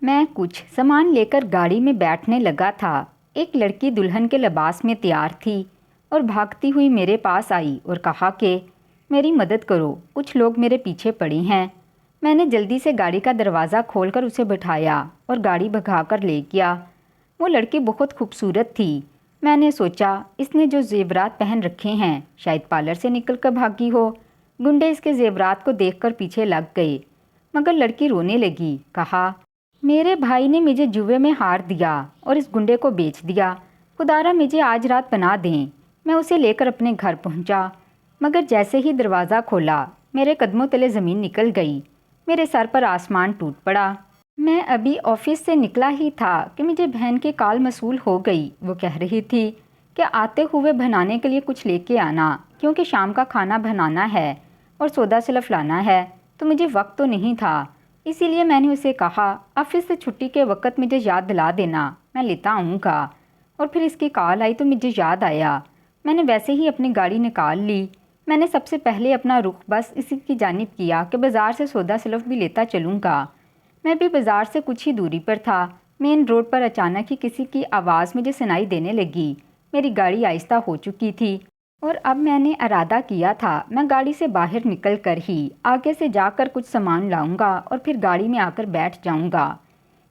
میں کچھ سامان لے کر گاڑی میں بیٹھنے لگا تھا۔ ایک لڑکی دلہن کے لباس میں تیار تھی اور بھاگتی ہوئی میرے پاس آئی اور کہا کہ میری مدد کرو، کچھ لوگ میرے پیچھے پڑے ہیں۔ میں نے جلدی سے گاڑی کا دروازہ کھول کر اسے بٹھایا اور گاڑی بھگا کر لے گیا۔ وہ لڑکی بہت خوبصورت تھی۔ میں نے سوچا اس نے جو زیورات پہن رکھے ہیں شاید پارلر سے نکل کر بھاگی ہو۔ گنڈے اس کے زیورات کو دیکھ کر پیچھے لگ گئے، مگر لڑکی رونے لگی۔ کہا میرے بھائی نے مجھے جوئے میں ہار دیا اور اس گنڈے کو بیچ دیا، خدارا مجھے آج رات پناہ دیں۔ میں اسے لے کر اپنے گھر پہنچا، مگر جیسے ہی دروازہ کھولا میرے قدموں تلے زمین نکل گئی، میرے سر پر آسمان ٹوٹ پڑا۔ میں ابھی آفس سے نکلا ہی تھا کہ مجھے بہن کی کال موصول ہو گئی۔ وہ کہہ رہی تھی کہ آتے ہوئے بنانے کے لیے کچھ لے کے آنا، کیونکہ شام کا کھانا بنانا ہے اور سودا سلف لانا ہے، تو مجھے وقت تو نہیں تھا۔ اسی لیے میں نے اسے کہا آفس سے چھٹی کے وقت مجھے یاد دلا دینا، میں لیتا آؤں گا۔ اور پھر اس کی کال آئی تو مجھے یاد آیا۔ میں نے ویسے ہی اپنی گاڑی نکال لی۔ میں نے سب سے پہلے اپنا رخ بس اسی کی جانب کیا کہ بازار سے سودا سلف بھی لیتا چلوں گا۔ میں بھی بازار سے کچھ ہی دوری پر تھا۔ مین روڈ پر اچانک ہی کسی کی آواز مجھے سنائی دینے لگی۔ میری گاڑی آہستہ ہو چکی تھی اور اب میں نے ارادہ کیا تھا میں گاڑی سے باہر نکل کر ہی آگے سے جا کر کچھ سامان لاؤں گا اور پھر گاڑی میں آ کر بیٹھ جاؤں گا۔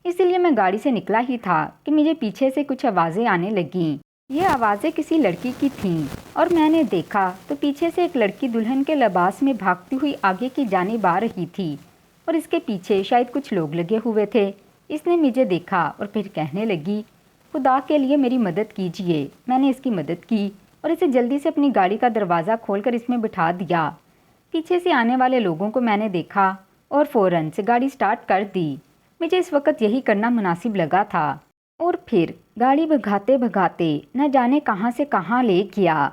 اسی لیے میں گاڑی سے نکلا ہی تھا کہ مجھے پیچھے سے کچھ آوازیں آنے لگیں۔ یہ آوازیں کسی لڑکی کی تھیں اور میں نے دیکھا تو پیچھے سے ایک لڑکی دلہن کے لباس میں بھاگتی ہوئی آگے کی جانب آ رہی تھی اور اس کے پیچھے شاید کچھ لوگ لگے ہوئے تھے۔ اس نے مجھے دیکھا اور پھر کہنے لگی خدا کے لیے میری مدد کیجیے۔ میں نے اس کی مدد کی اور اسے جلدی سے اپنی گاڑی کا دروازہ کھول کر اس میں بٹھا دیا۔ پیچھے سے آنے والے لوگوں کو میں نے دیکھا اور فوراً سے گاڑی سٹارٹ کر دی۔ مجھے اس وقت یہی کرنا مناسب لگا تھا اور پھر گاڑی بھگاتے بھگاتے نہ جانے کہاں سے کہاں لے گیا۔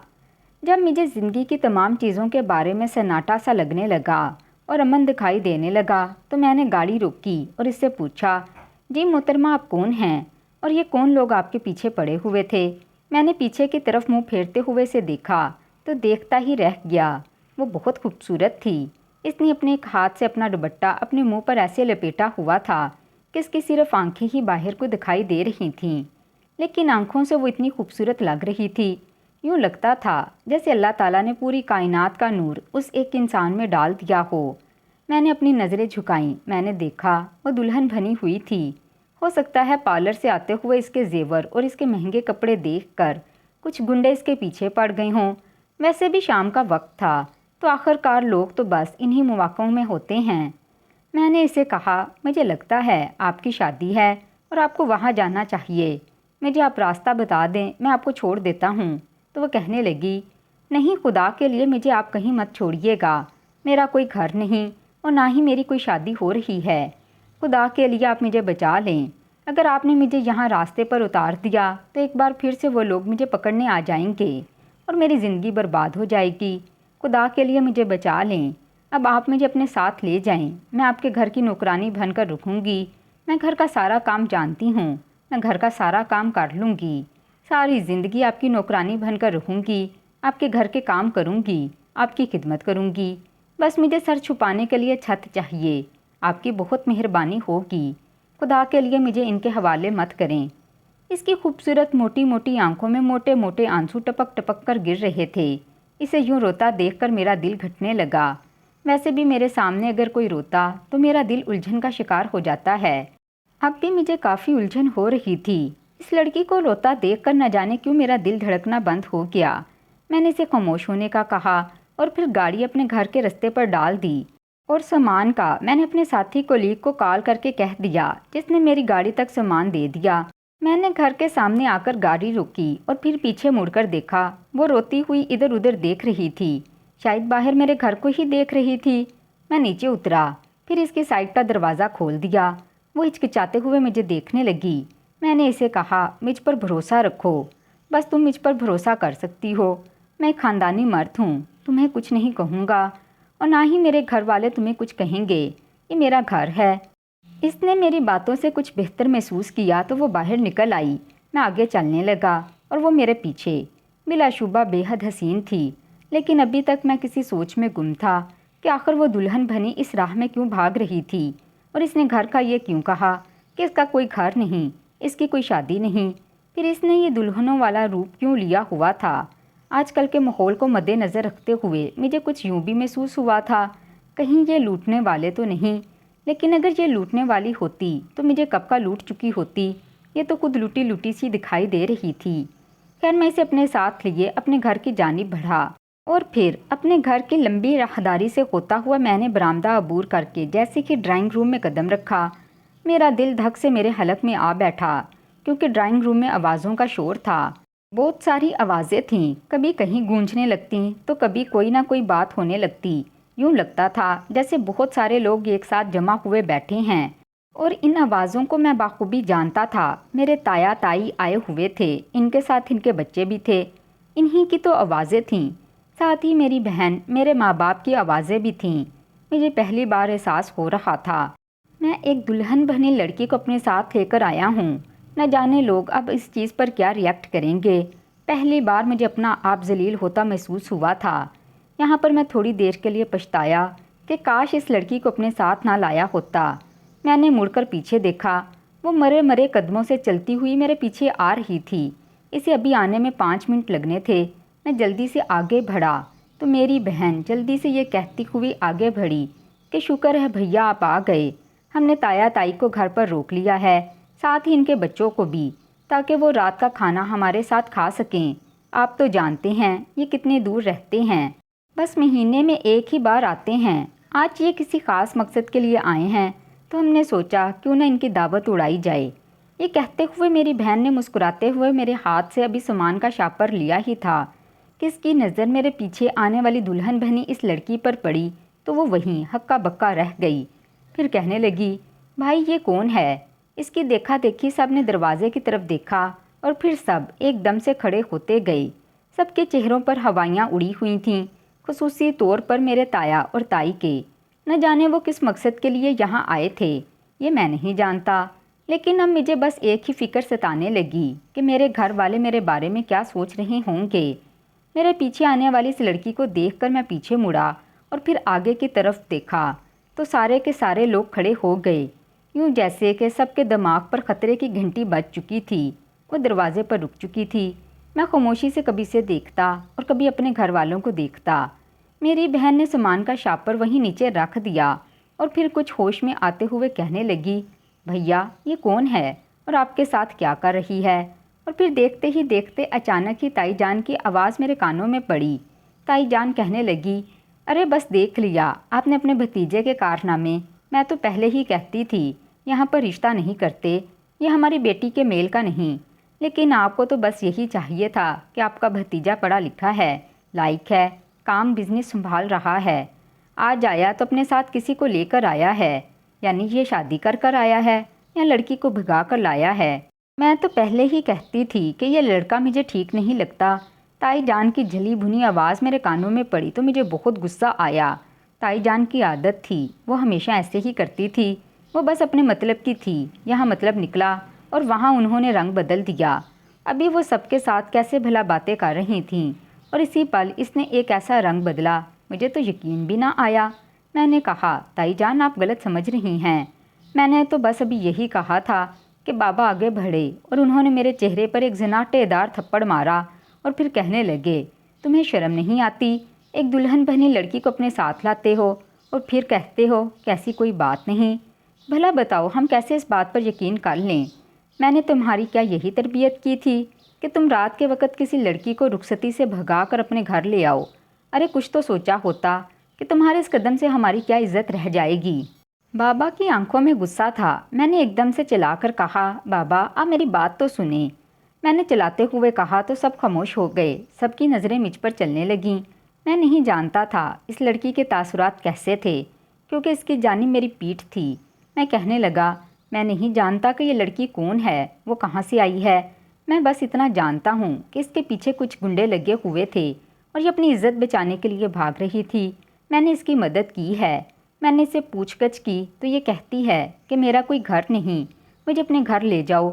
جب مجھے زندگی کی تمام چیزوں کے بارے میں سناٹا سا لگنے لگا اور امن دکھائی دینے لگا تو میں نے گاڑی روکی اور اس سے پوچھا جی محترمہ آپ کون ہیں اور یہ کون لوگ آپ کے پیچھے پڑے ہوئے تھے؟ میں نے پیچھے کی طرف منہ پھیرتے ہوئے سے دیکھا تو دیکھتا ہی رہ گیا۔ وہ بہت خوبصورت تھی۔ اس نے اپنے ایک ہاتھ سے اپنا دوپٹہ اپنے منہ پر ایسے لپیٹا ہوا تھا کہ اس کی صرف آنکھیں ہی باہر کو دکھائی دے رہی تھیں، لیکن آنکھوں سے وہ اتنی خوبصورت لگ رہی تھی، یوں لگتا تھا جیسے اللہ تعالیٰ نے پوری کائنات کا نور اس ایک انسان میں ڈال دیا ہو۔ میں نے اپنی نظریں جھکائیں، میں نے دیکھا وہ دلہن بنی ہوئی تھی۔ ہو سکتا ہے پارلر سے آتے ہوئے اس کے زیور اور اس کے مہنگے کپڑے دیکھ کر کچھ گنڈے اس کے پیچھے پڑ گئے ہوں۔ ویسے بھی شام کا وقت تھا تو آخرکار لوگ تو بس انہی مواقعوں میں ہوتے ہیں۔ میں نے اسے کہا مجھے لگتا ہے آپ کی شادی ہے اور آپ کو وہاں جانا چاہیے، مجھے آپ راستہ بتا دیں، میں آپ کو چھوڑ دیتا ہوں۔ تو وہ کہنے لگی نہیں خدا کے لیے مجھے آپ کہیں مت چھوڑیے گا، میرا کوئی گھر نہیں اور نہ ہی میری کوئی شادی ہو رہی ہے، خدا کے لیے آپ مجھے بچا لیں۔ اگر آپ نے مجھے یہاں راستے پر اتار دیا تو ایک بار پھر سے وہ لوگ مجھے پکڑنے آ جائیں گے اور میری زندگی برباد ہو جائے گی، خدا کے لیے مجھے بچا لیں۔ اب آپ مجھے اپنے ساتھ لے جائیں، میں آپ کے گھر کی نوکرانی بن کر رکوں گی، میں گھر کا سارا کام جانتی ہوں، میں گھر کا سارا کام کر لوں گی، ساری زندگی آپ کی نوکرانی بن کر رہوں گی، آپ کے گھر کے کام کروں گی، آپ کی خدمت کروں گی، بس مجھے سر چھپانے کے لیے چھت چاہیے، آپ کی بہت مہربانی ہوگی، خدا کے لیے مجھے ان کے حوالے مت کریں۔ اس کی خوبصورت موٹی موٹی آنکھوں میں موٹے موٹے آنسو ٹپک ٹپک کر گر رہے تھے۔ اسے یوں روتا دیکھ کر میرا دل گھٹنے لگا۔ ویسے بھی میرے سامنے اگر کوئی روتا تو میرا دل الجھن کا شکار ہو جاتا ہے۔ اب بھی مجھے کافی الجھن ہو رہی تھی۔ اس لڑکی کو روتا دیکھ کر نہ جانے کیوں میرا دل دھڑکنا بند ہو گیا۔ میں نے اسے خاموش ہونے کا کہا اور پھر گاڑی اپنے گھر کے رستے پر ڈال دی اور سامان کا میں نے اپنے ساتھی کولیگ کو کال کر کے کہہ دیا، جس نے میری گاڑی تک سامان دے دیا۔ میں نے گھر کے سامنے آ کر گاڑی روکی اور پھر پیچھے مڑ کر دیکھا، وہ روتی ہوئی ادھر ادھر دیکھ رہی تھی، شاید باہر میرے گھر کو ہی دیکھ رہی تھی۔ میں نیچے اترا، پھر اس کی سائڈ کا دروازہ کھول دیا۔ وہ ہچکچاتے ہوئے مجھے دیکھنے لگی۔ میں نے اسے کہا مجھ پر بھروسہ رکھو، بس تم مجھ پر بھروسہ کر سکتی ہو، میں ایک خاندانی مرد ہوں، تمہیں کچھ نہیں کہوں گا اور نہ ہی میرے گھر والے تمہیں کچھ کہیں گے، یہ میرا گھر ہے۔ اس نے میری باتوں سے کچھ بہتر محسوس کیا تو وہ باہر نکل آئی۔ میں آگے چلنے لگا اور وہ میرے پیچھے۔ بلا شبہ بے حد حسین تھی، لیکن ابھی تک میں کسی سوچ میں گم تھا کہ آخر وہ دلہن بنی اس راہ میں کیوں بھاگ رہی تھی اور اس نے گھر کا یہ کیوں کہا۔ کہ اس کا کوئی گھر نہیں، اس کی کوئی شادی نہیں، پھر اس نے یہ دلہنوں والا روپ کیوں لیا ہوا تھا؟ آج کل کے ماحول کو مد نظر رکھتے ہوئے مجھے کچھ یوں بھی محسوس ہوا تھا، کہیں یہ لوٹنے والے تو نہیں؟ لیکن اگر یہ لوٹنے والی ہوتی تو مجھے کب کا لوٹ چکی ہوتی، یہ تو خود لوٹی لوٹی سی دکھائی دے رہی تھی۔ خیر میں اسے اپنے ساتھ لیے اپنے گھر کی جانب بڑھا، اور پھر اپنے گھر کی لمبی راہداری سے ہوتا ہوا میں نے برآمدہ عبور کر کے جیسے کہ ڈرائنگ روم میں قدم رکھا، میرا دل دھک سے میرے حلق میں آ بیٹھا، کیونکہ ڈرائنگ روم میں آوازوں کا شور تھا۔ بہت ساری آوازیں تھیں، کبھی کہیں گونجنے لگتیں تو کبھی کوئی نہ کوئی بات ہونے لگتی، یوں لگتا تھا جیسے بہت سارے لوگ ایک ساتھ جمع ہوئے بیٹھے ہیں، اور ان آوازوں کو میں بخوبی جانتا تھا۔ میرے تایا تائی آئے ہوئے تھے، ان کے ساتھ ان کے بچے بھی تھے، انہی کی تو آوازیں تھیں، ساتھ ہی میری بہن، میرے ماں باپ کی آوازیں بھی تھیں۔ مجھے پہلی بار احساس ہو رہا تھا میں ایک دلہن بنی لڑکی کو اپنے ساتھ لے کر آیا ہوں، نہ جانے لوگ اب اس چیز پر کیا ریئیکٹ کریں گے۔ پہلی بار مجھے اپنا آپ ذلیل ہوتا محسوس ہوا تھا۔ یہاں پر میں تھوڑی دیر کے لیے پچھتایا کہ کاش اس لڑکی کو اپنے ساتھ نہ لایا ہوتا۔ میں نے مڑ کر پیچھے دیکھا، وہ مرے مرے قدموں سے چلتی ہوئی میرے پیچھے آ رہی تھی۔ اسے ابھی آنے میں 5 منٹ لگنے تھے۔ میں جلدی سے آگے بڑھا تو میری بہن جلدی سے یہ کہتی ہوئی آگے بڑھی کہ شکر ہے بھیا آپ آ گئے، ہم نے تایا تائی کو گھر پر روک لیا ہے، ساتھ ہی ان کے بچوں کو بھی، تاکہ وہ رات کا کھانا ہمارے ساتھ کھا سکیں۔ آپ تو جانتے ہیں یہ کتنے دور رہتے ہیں، بس مہینے میں ایک ہی بار آتے ہیں۔ آج یہ کسی خاص مقصد کے لیے آئے ہیں تو ہم نے سوچا کیوں نہ ان کی دعوت اڑائی جائے۔ یہ کہتے ہوئے میری بہن نے مسکراتے ہوئے میرے ہاتھ سے ابھی سامان کا شاپر لیا ہی تھا کہ اس کی نظر میرے پیچھے آنے والی دلہن بنی اس لڑکی پر پڑی تو وہ وہیں ہکا بکا رہ گئی۔ پھر کہنے لگی، بھائی یہ کون ہے؟ اس کی دیکھا دیکھی سب نے دروازے کی طرف دیکھا اور پھر سب ایک دم سے کھڑے ہوتے گئے۔ سب کے چہروں پر ہوائیاں اڑی ہوئی تھیں، خصوصی طور پر میرے تایا اور تائی کے۔ نہ جانے وہ کس مقصد کے لیے یہاں آئے تھے، یہ میں نہیں جانتا، لیکن اب مجھے بس ایک ہی فکر ستانے لگی کہ میرے گھر والے میرے بارے میں کیا سوچ رہے ہوں گے۔ میرے پیچھے آنے والی اس لڑکی کو دیکھ کر میں پیچھے مڑا اور پھر آگے کی طرف دیکھا تو سارے کے سارے لوگ کھڑے ہو گئے، یوں جیسے کہ سب کے دماغ پر خطرے کی گھنٹی بج چکی تھی۔ وہ دروازے پر رک چکی تھی۔ میں خاموشی سے کبھی سے دیکھتا اور کبھی اپنے گھر والوں کو دیکھتا۔ میری بہن نے سامان کا شاپر وہیں نیچے رکھ دیا اور پھر کچھ ہوش میں آتے ہوئے کہنے لگی، بھیا یہ کون ہے اور آپ کے ساتھ کیا کر رہی ہے؟ اور پھر دیکھتے ہی دیکھتے اچانک ہی تائی جان کی آواز میرے کانوں میں پڑی۔ تائی جان کہنے لگی، ارے بس دیکھ لیا آپ نے اپنے بھتیجے کے کارنامے، میں تو پہلے ہی کہتی تھی یہاں پر رشتہ نہیں کرتے، یہ ہماری بیٹی کے میل کا نہیں، لیکن آپ کو تو بس یہی چاہیے تھا کہ آپ کا بھتیجا پڑھا لکھا ہے، لائق ہے، کام بزنس سنبھال رہا ہے، آج آیا تو اپنے ساتھ کسی کو لے کر آیا ہے، یعنی یہ شادی کر کر آیا ہے یا لڑکی کو بھگا کر لایا ہے۔ میں تو پہلے ہی کہتی تھی کہ یہ لڑکا مجھے ٹھیک نہیں لگتا۔ تائی جان کی جلی بھنی آواز میرے کانوں میں پڑی تو مجھے بہت غصہ آیا۔ تائی جان کی عادت تھی، وہ ہمیشہ ایسے ہی کرتی تھی، وہ بس اپنے مطلب کی تھی، یہاں مطلب نکلا اور وہاں انہوں نے رنگ بدل دیا۔ ابھی وہ سب کے ساتھ کیسے بھلا باتیں کر رہی تھیں اور اسی پل اس نے ایک ایسا رنگ بدلا، مجھے تو یقین بھی نہ آیا۔ میں نے کہا، تائی جان آپ غلط سمجھ رہی ہیں، میں نے تو بس ابھی یہی کہا تھا کہ بابا آگے بڑھے اور انہوں نے میرے چہرے پر ایک زناٹے دار تھپڑ مارا اور پھر کہنے لگے، تمہیں شرم نہیں آتی؟ ایک دلہن بنی لڑکی کو اپنے ساتھ لاتے ہو اور پھر کہتے ہو کہ ایسی کوئی بات نہیں۔ بھلا بتاؤ ہم کیسے اس بات پر یقین کر لیں؟ میں نے تمہاری کیا یہی تربیت کی تھی کہ تم رات کے وقت کسی لڑکی کو رخصتی سے بھگا کر اپنے گھر لے آؤ؟ ارے کچھ تو سوچا ہوتا کہ تمہارے اس قدم سے ہماری کیا عزت رہ جائے گی۔ بابا کی آنکھوں میں غصہ تھا۔ میں نے ایک دم سے چلا کر کہا، بابا آپ میری بات تو سنیں۔ میں نے چلاتے ہوئے کہا تو سب خاموش ہو گئے، سب کی نظریں مجھ پر چلنے لگیں۔ میں نہیں جانتا تھا اس لڑکی کے تاثرات کیسے تھے، کیونکہ اس کی جانب میری پیٹھ تھی۔ میں کہنے لگا، میں نہیں جانتا کہ یہ لڑکی کون ہے، وہ کہاں سے آئی ہے، میں بس اتنا جانتا ہوں کہ اس کے پیچھے کچھ گنڈے لگے ہوئے تھے اور یہ اپنی عزت بچانے کے لیے بھاگ رہی تھی۔ میں نے اس کی مدد کی ہے۔ میں نے اسے پوچھ گچھ کی تو یہ کہتی ہے کہ میرا کوئی گھر نہیں، مجھے اپنے گھر لے جاؤ،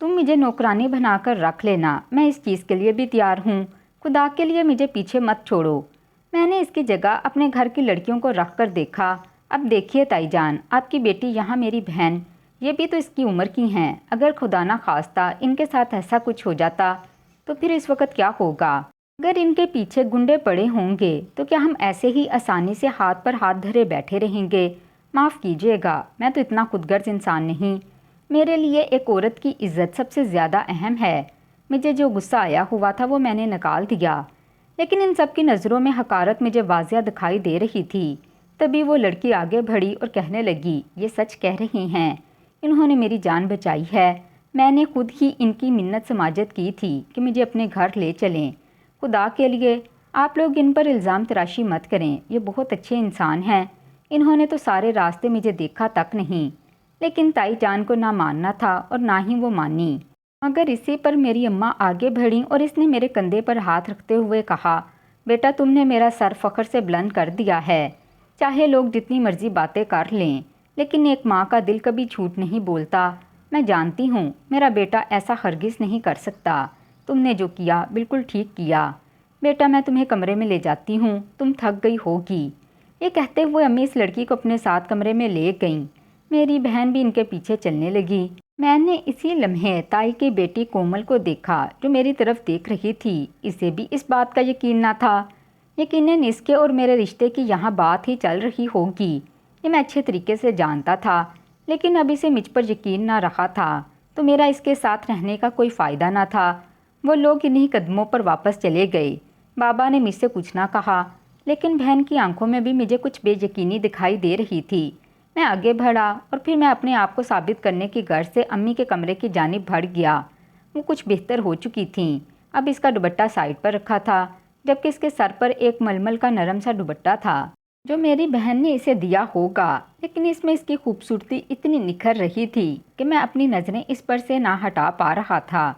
تم مجھے نوکرانی بنا کر رکھ لینا، میں اس چیز کے لیے بھی تیار ہوں، خدا کے لیے مجھے پیچھے مت چھوڑو۔ میں نے اس کی جگہ اپنے گھر کی لڑکیوں کو رکھ کر دیکھا۔ اب دیکھیے تائی جان، آپ کی بیٹی یہاں میری بہن یہ بھی تو اس کی عمر کی ہیں، اگر خدا نہ خواستہ ان کے ساتھ ایسا کچھ ہو جاتا تو پھر اس وقت کیا ہوگا؟ اگر ان کے پیچھے گنڈے پڑے ہوں گے تو کیا ہم ایسے ہی آسانی سے ہاتھ پر ہاتھ دھرے بیٹھے رہیں گے؟ معاف کیجیے گا، میں تو اتنا خود غرض انسان نہیں۔ میرے لیے ایک عورت کی عزت سب سے زیادہ اہم ہے۔ مجھے جو غصہ آیا ہوا تھا وہ میں نے نکال دیا، لیکن ان سب کی نظروں میں حقارت مجھے واضح دکھائی دے رہی تھی۔ تبھی وہ لڑکی آگے بڑھی اور کہنے لگی، یہ سچ کہہ رہی ہیں، انہوں نے میری جان بچائی ہے۔ میں نے خود ہی ان کی منت سماجت کی تھی کہ مجھے اپنے گھر لے چلیں۔ خدا کے لیے آپ لوگ ان پر الزام تراشی مت کریں، یہ بہت اچھے انسان ہیں۔ انہوں نے تو سارے راستے مجھے دیکھا تک نہیں، لیکن تائی جان کو نہ ماننا تھا اور نہ ہی وہ مانی۔ مگر اسی پر میری اماں آگے بڑھیں اور اس نے میرے کندھے پر ہاتھ رکھتے ہوئے کہا، بیٹا تم نے میرا سر فخر سے بلند کر دیا ہے۔ چاہے لوگ جتنی مرضی باتیں کر لیں، لیکن ایک ماں کا دل کبھی جھوٹ نہیں بولتا۔ میں جانتی ہوں میرا بیٹا ایسا ہرگز نہیں کر سکتا۔ تم نے جو کیا بالکل ٹھیک کیا۔ بیٹا میں تمہیں کمرے میں لے جاتی ہوں، تم تھک گئی ہوگی۔ یہ کہتے ہوئے امی اس لڑکی کو اپنے ساتھ کمرے میں لے گئیں۔ میری بہن بھی ان کے پیچھے چلنے لگی۔ میں نے اسی لمحے تائی کی بیٹی کومل کو دیکھا جو میری طرف دیکھ رہی تھی۔ اسے بھی اس بات کا یقین نہ تھا۔ یقیناً اس کے اور میرے رشتے کی یہاں بات ہی چل رہی ہوگی، یہ میں اچھے طریقے سے جانتا تھا، لیکن اب اسے مجھ پر یقین نہ رہا تھا تو میرا اس کے ساتھ رہنے کا کوئی فائدہ نہ تھا۔ وہ لوگ انہی قدموں پر واپس چلے گئے۔ بابا نے مجھ سے کچھ نہ کہا، لیکن بہن کی آنکھوں میں بھی مجھے کچھ بے یقینی دکھائی دے رہی تھی۔ میں آگے بڑھا اور پھر میں اپنے آپ کو ثابت کرنے کی غرض سے امی کے کمرے کی جانب بڑھ گیا۔ وہ کچھ بہتر ہو چکی تھیں۔ اب اس کا دوپٹہ سائڈ پر رکھا تھا، جبکہ اس کے سر پر ایک ململ کا نرم سا دوپٹہ تھا جو میری بہن نے اسے دیا ہوگا، لیکن اس میں اس کی خوبصورتی اتنی نکھر رہی تھی کہ میں اپنی نظریں اس پر سے نہ ہٹا پا رہا تھا۔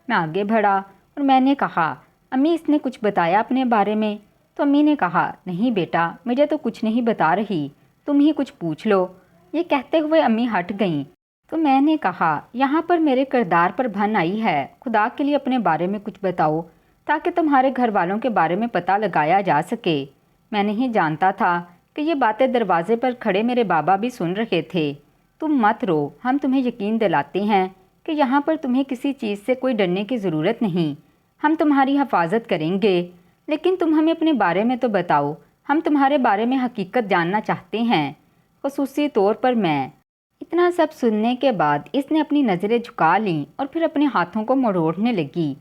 میں آگے بڑھا اور میں نے کہا، امی اس نے کچھ بتایا اپنے بارے میں؟ تو امی نے کہا، نہیں بیٹا مجھے تو کچھ نہیں بتا رہی، تم ہی کچھ پوچھ لو۔ یہ کہتے ہوئے امی ہٹ گئیں تو میں نے کہا، یہاں پر میرے کردار پر بھن آئی ہے، خدا کے لیے اپنے بارے میں کچھ بتاؤ تاکہ تمہارے گھر والوں کے بارے میں پتہ لگایا جا سکے۔ میں نہیں جانتا تھا کہ یہ باتیں دروازے پر کھڑے میرے بابا بھی سن رہے تھے۔ تم مت رو، ہم تمہیں یقین دلاتے ہیں کہ یہاں پر تمہیں کسی چیز سے کوئی ڈرنے کی ضرورت نہیں، ہم تمہاری حفاظت کریں گے، لیکن تم ہمیں اپنے بارے میں تو بتاؤ، ہم تمہارے بارے میں حقیقت جاننا چاہتے ہیں، خصوصی طور پر میں۔ اتنا سب سننے کے بعد اس نے اپنی نظریں جھکا لیں اور پھر اپنے ہاتھوں کو مروڑنے لگی۔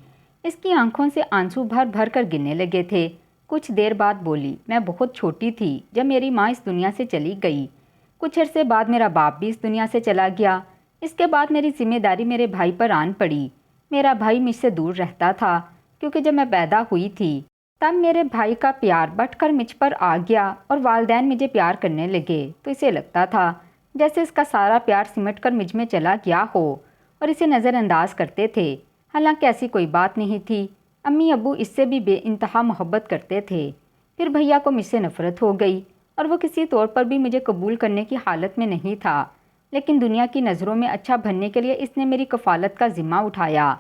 اس کی آنکھوں سے آنسو بھر بھر کر گرنے لگے تھے۔ کچھ دیر بعد بولی، میں بہت چھوٹی تھی جب میری ماں اس دنیا سے چلی گئی۔ کچھ عرصے بعد میرا باپ بھی اس دنیا سے چلا گیا۔ اس کے بعد میری ذمہ داری میرے بھائی پر آن پڑی۔ میرا بھائی مجھ سے دور رہتا تھا کیونکہ جب میں پیدا ہوئی تھی تب میرے بھائی کا پیار بٹ کر مجھ پر آ گیا اور والدین مجھے پیار کرنے لگے تو اسے لگتا تھا جیسے اس کا سارا پیار سمٹ کر مجھ میں چلا گیا ہو اور اسے نظر انداز کرتے تھے، حالانکہ ایسی کوئی بات نہیں تھی۔ امی ابو اس سے بھی بے انتہا محبت کرتے تھے۔ پھر بھیا کو مجھ سے نفرت ہو گئی اور وہ کسی طور پر بھی مجھے قبول کرنے کی حالت میں نہیں تھا، لیکن دنیا کی نظروں میں اچھا بننے کے لیے اس نے میری کفالت کا ذمہ اٹھایا۔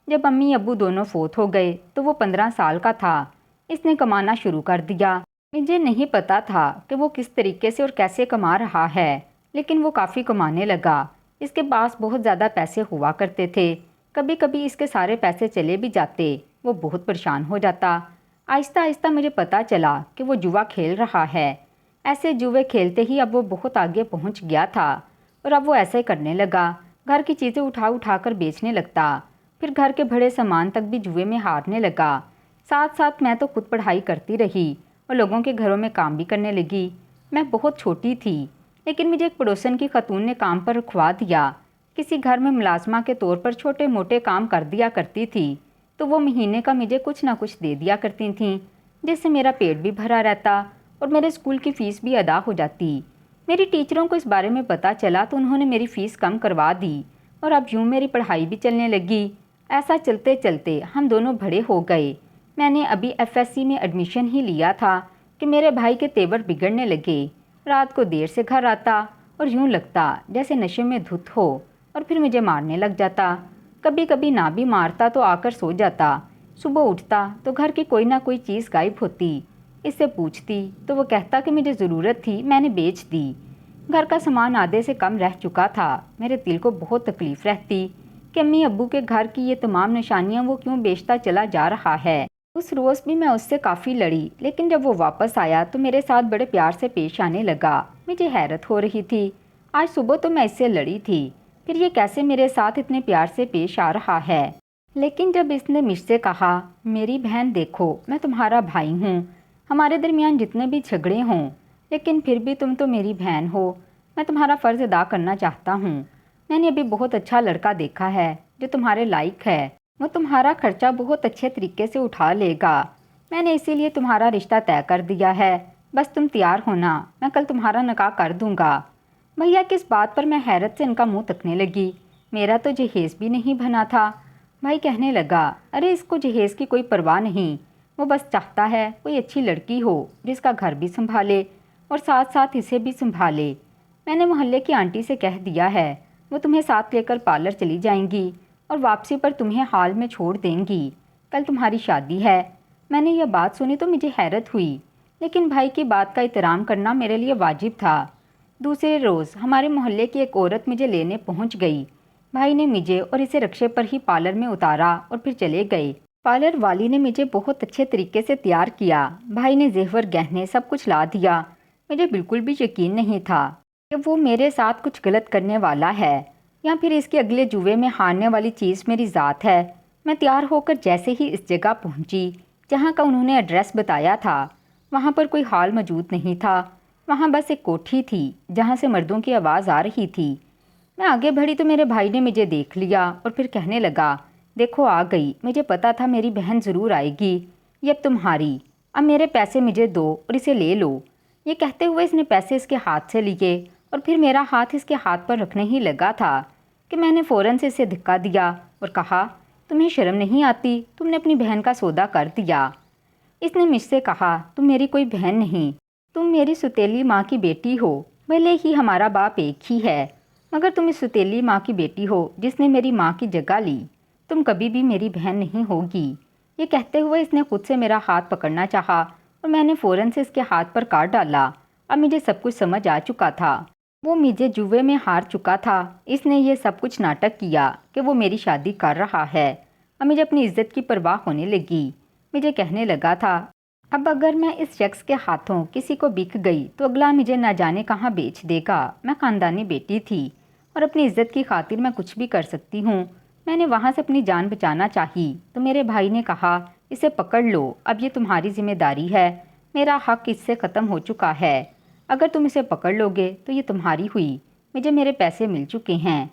جب امی ابو دونوں فوت ہو گئے تو وہ 15 سال کا تھا۔ اس نے کمانا شروع کر دیا۔ مجھے نہیں پتا تھا کہ وہ کس طریقے سے اور کیسے کما رہا ہے، لیکن وہ کافی کمانے لگا۔ اس کے پاس بہت زیادہ پیسے ہوا کرتے تھے۔ کبھی کبھی اس کے سارے پیسے چلے بھی جاتے، وہ بہت پریشان ہو جاتا۔ آہستہ آہستہ مجھے پتا چلا کہ وہ جوا کھیل رہا ہے۔ ایسے جوے کھیلتے ہی اب وہ بہت آگے پہنچ گیا تھا اور اب وہ ایسے کرنے لگا، گھر کی چیزیں اٹھا اٹھا کر بیچنے لگتا، پھر گھر کے بڑے سامان تک بھی جوے میں ہارنے لگا۔ ساتھ ساتھ میں تو خود پڑھائی کرتی رہی اور لوگوں کے گھروں میں کام بھی کرنے لگی۔ میں بہت چھوٹی تھی، لیکن مجھے ایک پڑوسن کی خاتون نے کام پر رکھوا دیا۔ کسی گھر میں ملازمہ کے طور پر چھوٹے موٹے کام کر دیا کرتی تھی تو وہ مہینے کا مجھے کچھ نہ کچھ دے دیا کرتی تھیں، جس سے میرا پیٹ بھی بھرا رہتا اور میرے اسکول کی فیس بھی ادا ہو جاتی۔ میری ٹیچروں کو اس بارے میں پتہ چلا تو انہوں نے میری فیس کم کروا دی اور اب یوں میری پڑھائی بھی چلنے لگی۔ ایسا چلتے چلتے ہم دونوں بڑے ہو گئے۔ میں نے ابھی FSC میں ایڈمیشن ہی لیا تھا کہ میرے بھائی کے تیور بگڑنے لگے۔ رات کو دیر سے گھر آتا اور یوں لگتا جیسے نشے میں دھت ہو اور پھر مجھے مارنے لگ جاتا۔ کبھی کبھی نہ بھی مارتا تو آ کر سو جاتا۔ صبح اٹھتا تو گھر کی کوئی نہ کوئی چیز غائب ہوتی۔ اس سے پوچھتی تو وہ کہتا کہ مجھے ضرورت تھی میں نے بیچ دی۔ گھر کا سامان آدھے سے کم رہ چکا تھا۔ میرے دل کو بہت تکلیف رہتی کہ امی ابو کے گھر کی یہ تمام نشانیاں وہ کیوں بیچتا چلا جا رہا ہے۔ اس روز بھی میں اس سے کافی لڑی، لیکن جب وہ واپس آیا تو میرے ساتھ بڑے پیار سے پیش آنے لگا۔ مجھے حیرت ہو رہی تھی، آج صبح تو میں اس سے لڑی تھی، پھر یہ کیسے میرے ساتھ اتنے پیار سے پیش آ رہا ہے۔ لیکن جب اس نے مجھ سے کہا، میری بہن دیکھو، میں تمہارا بھائی ہوں، ہمارے درمیان جتنے بھی جھگڑے ہوں، لیکن پھر بھی تم تو میری بہن ہو، میں تمہارا فرض ادا کرنا چاہتا ہوں۔ میں نے ابھی بہت اچھا لڑکا دیکھا ہے جو تمہارے لائق ہے، وہ تمہارا خرچہ بہت اچھے طریقے سے اٹھا لے گا۔ میں نے اسی لیے تمہارا رشتہ طے کر دیا ہے، بس تم تیار ہونا، میں کل تمہارا نکاح کر دوں گا۔ بھیا کس بات پر؟ میں حیرت سے ان کا منہ تکنے لگی۔ میرا تو جہیز بھی نہیں بنا تھا۔ بھائی کہنے لگا، ارے اس کو جہیز کی کوئی پرواہ نہیں، وہ بس چاہتا ہے کوئی اچھی لڑکی ہو جس کا گھر بھی سنبھالے اور ساتھ ساتھ اسے بھی سنبھالے۔ میں نے محلے کی آنٹی سے کہہ دیا ہے، وہ تمہیں ساتھ لے کر پارلر چلی جائیں گی اور واپسی پر تمہیں حال میں چھوڑ دیں گی۔ کل تمہاری شادی ہے۔ میں نے یہ بات سنی تو مجھے حیرت ہوئی، لیکن بھائی کی بات کا احترام کرنا میرے لیے واجب تھا۔ دوسرے روز ہمارے محلے کی ایک عورت مجھے لینے پہنچ گئی۔ بھائی نے مجھے اور اسے رکشے پر ہی پارلر میں اتارا اور پھر چلے گئے۔ پارلر والی نے مجھے بہت اچھے طریقے سے تیار کیا۔ بھائی نے زیور گہنے سب کچھ لا دیا۔ مجھے بالکل بھی یقین نہیں تھا کہ وہ میرے ساتھ کچھ غلط کرنے والا ہے یا پھر اس کے اگلے جوئے میں ہارنے والی چیز میری ذات ہے۔ میں تیار ہو کر جیسے ہی اس جگہ پہنچی جہاں کا انہوں نے ایڈریس بتایا تھا، وہاں پر کوئی ہال موجود نہیں تھا، وہاں بس ایک کوٹھی تھی جہاں سے مردوں کی آواز آ رہی تھی۔ میں آگے بڑھی تو میرے بھائی نے مجھے دیکھ لیا اور پھر کہنے لگا، دیکھو آ گئی، مجھے پتا تھا میری بہن ضرور آئے گی، یہ اب تمہاری، اب میرے پیسے مجھے دو اور اسے لے لو۔ یہ کہتے ہوئے اس نے پیسے اس کے ہاتھ سے لیے اور پھر میرا ہاتھ اس کے ہاتھ پر رکھنے ہی لگا تھا کہ میں نے فوراً سے اسے دھکا دیا اور کہا، تمہیں شرم نہیں آتی؟ تم نے اپنی بہن کا سودا کر دیا۔ اس نے مجھ سے کہا، تم میری کوئی بہن نہیں، تم میری ستیلی ماں کی بیٹی ہو، بھلے ہی ہمارا باپ ایک ہی ہے، مگر تم اس ستیلی ماں کی بیٹی ہو جس نے میری ماں کی جگہ لی، تم کبھی بھی میری بہن نہیں ہوگی۔ یہ کہتے ہوئے اس نے خود سے میرا ہاتھ پکڑنا چاہا اور میں نے فوراً سے اس کے ہاتھ پر کاٹ ڈالا۔ اب مجھے سب کچھ سمجھ آ چکا تھا، وہ مجھے جوئے میں ہار چکا تھا، اس نے یہ سب کچھ ناٹک کیا کہ وہ میری شادی کر رہا ہے۔ اب مجھے اپنی عزت کی پرواہ ہونے لگی۔ مجھے کہنے لگا تھا، اب اگر میں اس شخص کے ہاتھوں کسی کو بک گئی تو اگلا مجھے نہ جانے کہاں بیچ دے گا۔ میں خاندانی بیٹی تھی اور اپنی عزت کی خاطر میں کچھ بھی کر سکتی ہوں۔ میں نے وہاں سے اپنی جان بچانا چاہی تو میرے بھائی نے کہا، اسے پکڑ لو، اب یہ تمہاری ذمہ داری ہے، میرا حق اس سے ختم ہو چکا ہے، اگر تم اسے پکڑ لو گے تو یہ تمہاری ہوئی، مجھے میرے پیسے مل چکے ہیں۔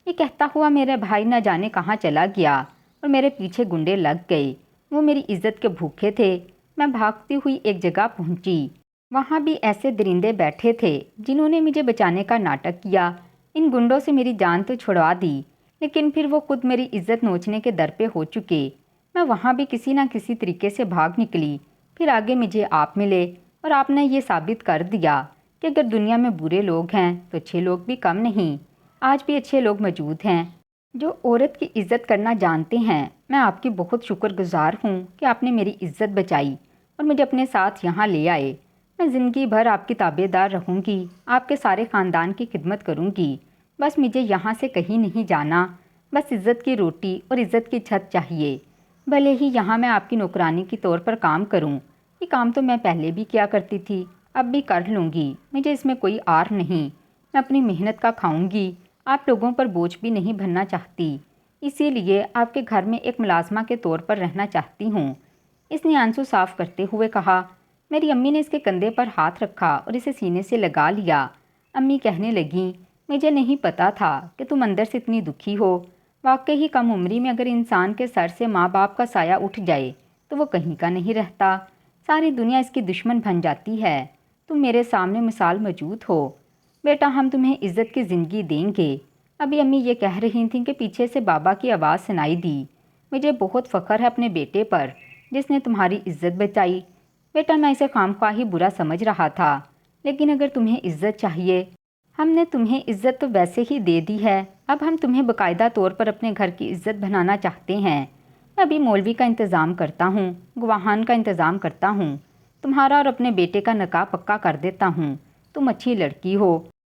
یہ کہتا ہوا میرے بھائی نہ جانے کہاں چلا گیا اور میرے پیچھے گنڈے لگ گئے، وہ میری عزت کے بھوکے تھے۔ میں بھاگتی ہوئی ایک جگہ پہنچی، وہاں بھی ایسے درندے بیٹھے تھے جنہوں نے مجھے بچانے کا ناٹک کیا۔ ان گنڈوں سے میری جان تو چھڑوا دی، لیکن پھر وہ خود میری عزت نوچنے کے در پہ ہو چکے۔ میں وہاں بھی کسی نہ کسی طریقے سے بھاگ نکلی، پھر آگے مجھے آپ ملے اور آپ نے یہ ثابت کر دیا کہ اگر دنیا میں برے لوگ ہیں تو اچھے لوگ بھی کم نہیں، آج بھی اچھے لوگ موجود ہیں جو عورت کی عزت کرنا جانتے ہیں۔ میں آپ کی بہت شکر گزار ہوں کہ آپ نے میری عزت بچائی اور مجھے اپنے ساتھ یہاں لے آئے۔ میں زندگی بھر آپ کی تابع دار رہوں گی، آپ کے سارے خاندان کی خدمت کروں گی، بس مجھے یہاں سے کہیں نہیں جانا، بس عزت کی روٹی اور عزت کی چھت چاہیے، بھلے ہی یہاں میں آپ کی نوکرانی کے طور پر کام کروں۔ یہ کام تو میں پہلے بھی کیا کرتی تھی، اب بھی کر لوں گی، مجھے اس میں کوئی آر نہیں، میں اپنی محنت کا کھاؤں گی، آپ لوگوں پر بوجھ بھی نہیں بننا چاہتی، اسی لیے آپ کے گھر میں ایک ملازمہ کے طور پر رہنا چاہتی ہوں۔ اس نے آنسو صاف کرتے ہوئے کہا۔ میری امی نے اس کے کندھے پر ہاتھ رکھا اور اسے سینے سے لگا لیا۔ امی کہنے لگیں، مجھے نہیں پتا تھا کہ تم اندر سے اتنی دکھی ہو، واقعی کم عمری میں اگر انسان کے سر سے ماں باپ کا سایہ اٹھ جائے تو وہ کہیں کا نہیں رہتا، ساری دنیا اس کی دشمن بن جاتی ہے۔ تم میرے سامنے مثال موجود ہو، بیٹا ہم تمہیں عزت کی زندگی دیں گے۔ ابھی امی یہ کہہ رہی تھیں کہ پیچھے سے بابا کی آواز سنائی دی، مجھے بہت فخر ہے اپنے بیٹے پر جس نے تمہاری عزت بچائی۔ بیٹا میں اسے خواہ برا سمجھ رہا تھا، لیکن اگر تمہیں عزت چاہیے، ہم نے تمہیں عزت تو ویسے ہی دے دی ہے، اب ہم تمہیں باقاعدہ طور پر اپنے گھر کی عزت بنانا چاہتے ہیں۔ میں ابھی مولوی کا انتظام کرتا ہوں، گواہان کا انتظام کرتا ہوں، تمہارا اور اپنے بیٹے کا نکاح پکا کر دیتا ہوں، تم اچھی لڑکی ہو۔